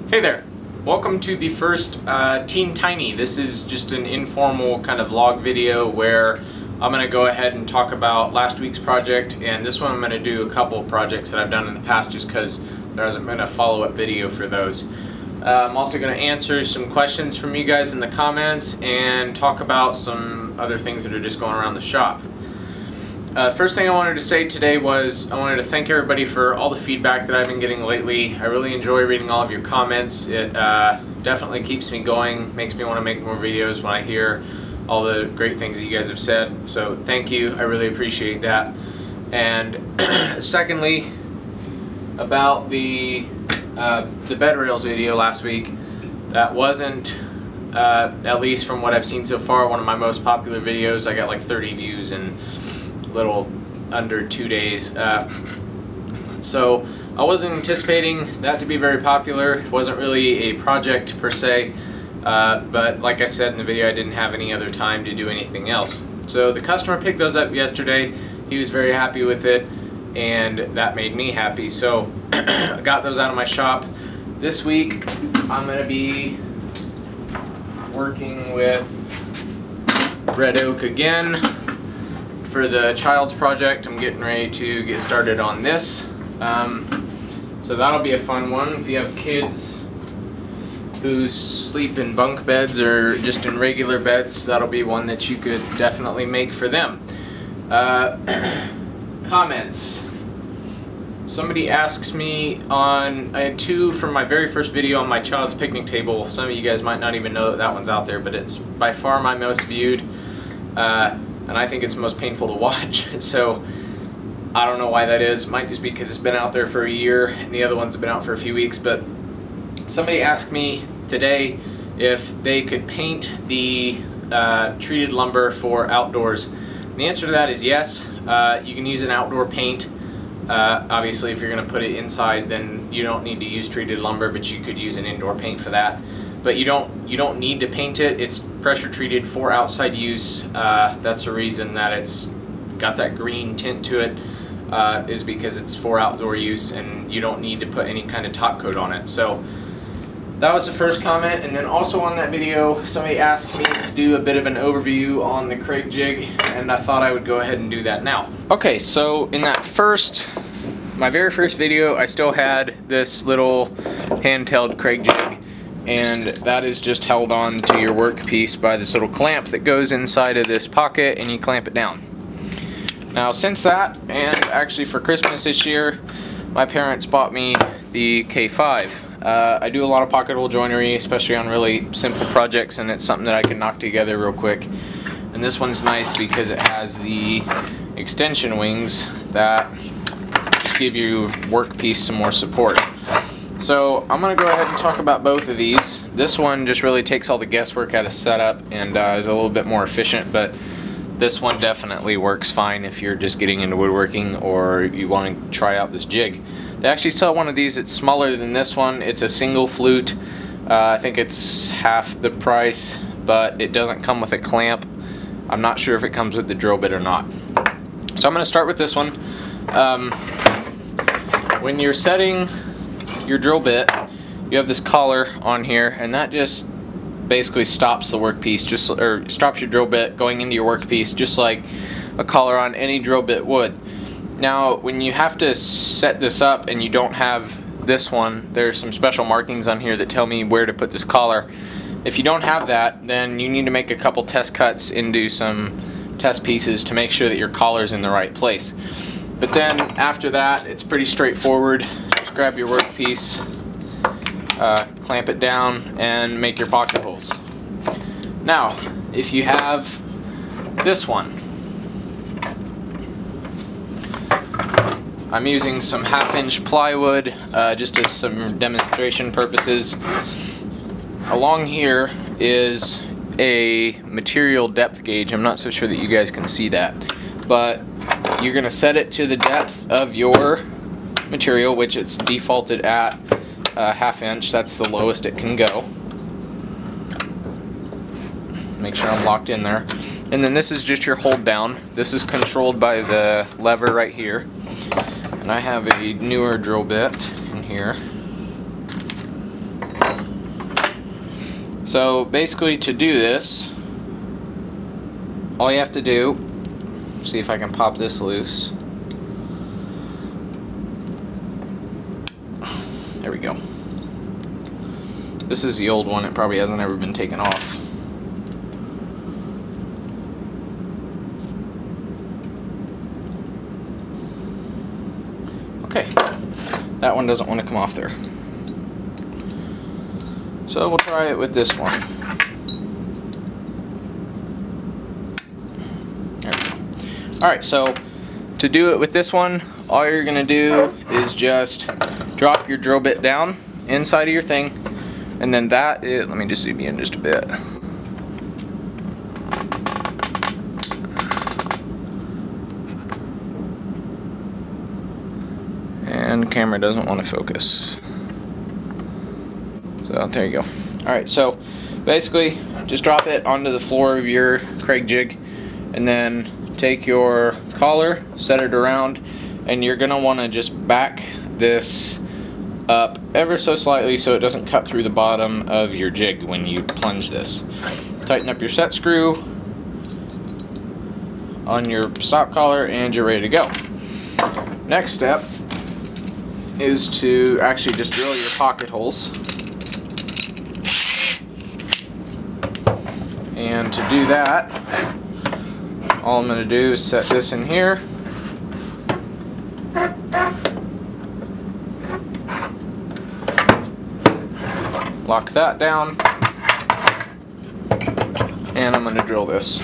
Hey there! Welcome to the first Teen Tiny. This is just an informal kind of vlog video where I'm going to go ahead and talk about last week's project, and this one I'm going to do a couple of projects that I've done in the past just because there hasn't been a follow-up video for those. I'm also going to answer some questions from you guys in the comments and talk about some other things that are just going around the shop. First thing I wanted to say today was I wanted to thank everybody for all the feedback that I've been getting lately. I really enjoy reading all of your comments. It definitely keeps me going, makes me want to make more videos when I hear all the great things that you guys have said. So thank you, I really appreciate that. And secondly, about the bed rails video last week, that wasn't, at least from what I've seen so far, one of my most popular videos. I got like 30 views in little under 2 days. So I wasn't anticipating that to be very popular. It wasn't really a project per se, but like I said in the video, I didn't have any other time to do anything else. So the customer picked those up yesterday. He was very happy with it, and that made me happy. So I got those out of my shop. This week I'm going to be working with red oak again. For the child's project, I'm getting ready to get started on this. So that'll be a fun one. If you have kids who sleep in bunk beds or just in regular beds, that'll be one that you could definitely make for them. Comments. Somebody asks me on, I had two from my very first video on my child's picnic table. Some of you guys might not even know that that one's out there, but it's by far my most viewed. And I think it's most painful to watch, so I don't know why that is. Might just be because it's been out there for a year and the other ones have been out for a few weeks. But somebody asked me today if they could paint the treated lumber for outdoors. And the answer to that is yes. You can use an outdoor paint. Obviously, if you're going to put it inside, then you don't need to use treated lumber, but you could use an indoor paint for that. But you don't need to paint it. It's pressure treated for outside use. That's the reason that it's got that green tint to it, is because it's for outdoor use and you don't need to put any kind of top coat on it. So that was the first comment. And then also on that video, somebody asked me to do a bit of an overview on the Craig jig, and I thought I would go ahead and do that now. Okay, so in that my very first video, I still had this little handheld Craig jig, and that is just held on to your workpiece by this little clamp that goes inside of this pocket, and you clamp it down. Now since that, and actually for Christmas this year, my parents bought me the K5. I do a lot of pocket hole joinery, especially on really simple projects, and it's something that I can knock together real quick. And this one's nice because it has the extension wings that just give your workpiece some more support. So I'm going to go ahead and talk about both of these. This one just really takes all the guesswork out of setup and is a little bit more efficient, but this one definitely works fine if you're just getting into woodworking or you want to try out this jig. They actually sell one of these that's smaller than this one. It's a single flute. I think it's half the price, but it doesn't come with a clamp. I'm not sure if it comes with the drill bit or not. So I'm going to start with this one. When you're setting your drill bit, you have this collar on here, and that just basically stops the workpiece, or stops your drill bit going into your workpiece, just like a collar on any drill bit would. Now when you have to set this up and you don't have this one, there's some special markings on here that tell me where to put this collar. If you don't have that, then you need to make a couple test cuts into some test pieces to make sure that your collar's in the right place. But then after that, it's pretty straightforward. Just grab your workpiece, clamp it down, and make your pocket holes. Now, if you have this one, I'm using some 1/2-inch plywood just as some demonstration purposes. Along here is a material depth gauge. I'm not so sure that you guys can see that, but you're going to set it to the depth of your material, which it's defaulted at 1/2 inch. That's the lowest it can go. Make sure I'm locked in there. And then this is just your hold down. This is controlled by the lever right here. And I have a newer drill bit in here. So basically, to do this, all you have to do, see if I can pop this loose. There we go. This is the old one, it probably hasn't ever been taken off. Okay, that one doesn't want to come off there. So we'll try it with this one. There we go. Alright, so to do it with this one, all you're going to do is just drop your drill bit down inside of your thing, and then that is, let me just zoom in just a bit. And the camera doesn't want to focus. So there you go. Alright, so basically just drop it onto the floor of your Craig jig, and then take your collar, set it around, and you're going to want to just back this up ever so slightly so it doesn't cut through the bottom of your jig when you plunge this. Tighten up your set screw on your stop collar and you're ready to go. Next step is to actually just drill your pocket holes. And to do that, all I'm going to do is set this in here. Lock that down. And I'm going to drill this.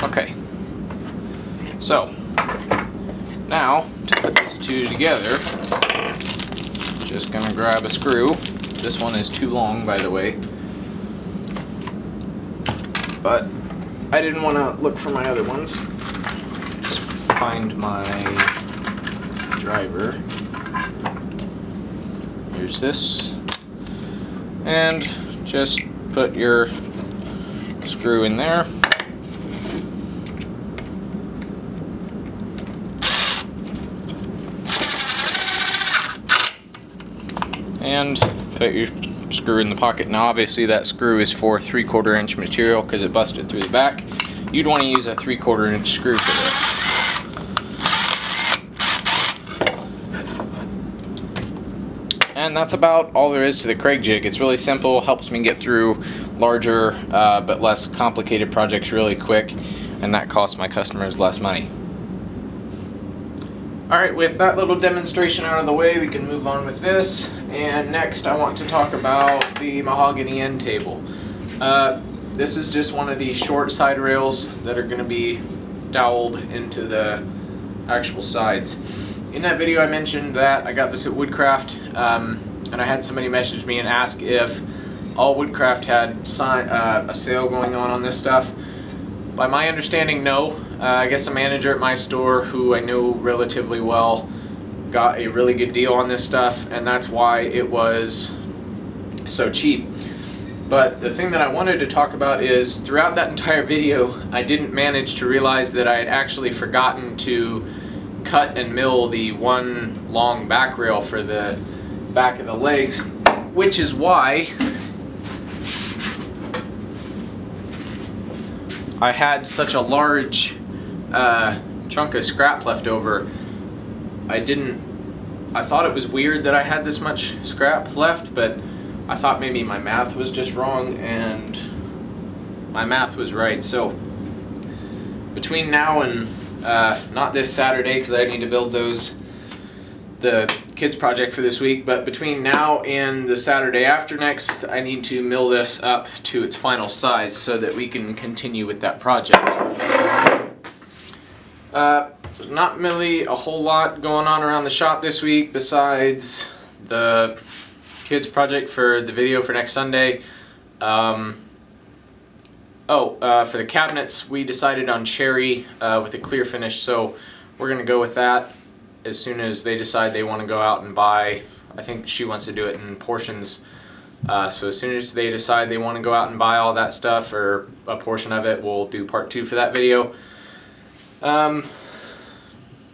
Okay. So, now to put these two together, just going to grab a screw. This one is too long, by the way. But I didn't want to look for my other ones. Just find my driver. Here's this. And just put your screw in there. And put your screw in the pocket. Now obviously that screw is for 3/4 inch material because it busted through the back. You'd want to use a 3/4 inch screw for this. And that's about all there is to the Craig jig. It's really simple, helps me get through larger but less complicated projects really quick, and that costs my customers less money. Alright, with that little demonstration out of the way, we can move on with this. And next I want to talk about the Mahogany End Table. This is just one of the short side rails that are going to be doweled into the actual sides. In that video I mentioned that I got this at Woodcraft, and I had somebody message me and ask if all Woodcraft had a sale going on this stuff. By my understanding, no. I guess a manager at my store who I know relatively well got a really good deal on this stuff, and that's why it was so cheap. But the thing that I wanted to talk about is throughout that entire video I didn't manage to realize that I had actually forgotten to cut and mill the one long back rail for the back of the legs, which is why I had such a large chunk of scrap left over. I thought it was weird that I had this much scrap left, but I thought maybe my math was just wrong, and my math was right. So between now and not this Saturday, because I need to build the kids project for this week, but between now and the Saturday after next, I need to mill this up to its final size so that we can continue with that project. There's not really a whole lot going on around the shop this week besides the kids project for the video for next Sunday. For the cabinets, we decided on cherry with a clear finish, so we're going to go with that as soon as they decide they want to go out and buy. I think she wants to do it in portions, so as soon as they decide they want to go out and buy all that stuff, or a portion of it, we'll do part 2 for that video.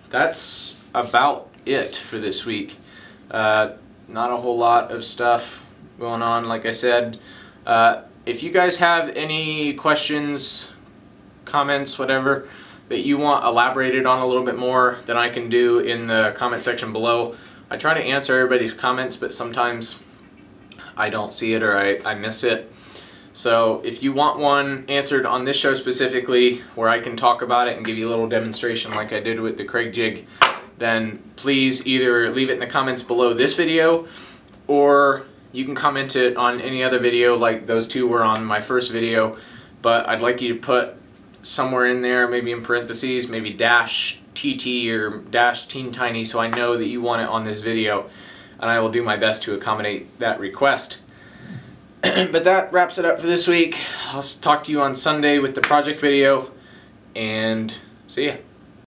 That's about it for this week. Not a whole lot of stuff going on, like I said. If you guys have any questions, comments, whatever, that you want elaborated on a little bit more than I can do in the comment section below. I try to answer everybody's comments, but sometimes I don't see it or I miss it. So if you want one answered on this show specifically, where I can talk about it and give you a little demonstration like I did with the Craig jig, then please either leave it in the comments below this video, or you can comment it on any other video, like those two were on my first video. But I'd like you to put somewhere in there, maybe in parentheses, maybe dash TT or dash Teen Tiny, so I know that you want it on this video, and I will do my best to accommodate that request. But that wraps it up for this week. I'll talk to you on Sunday with the project video, and see ya.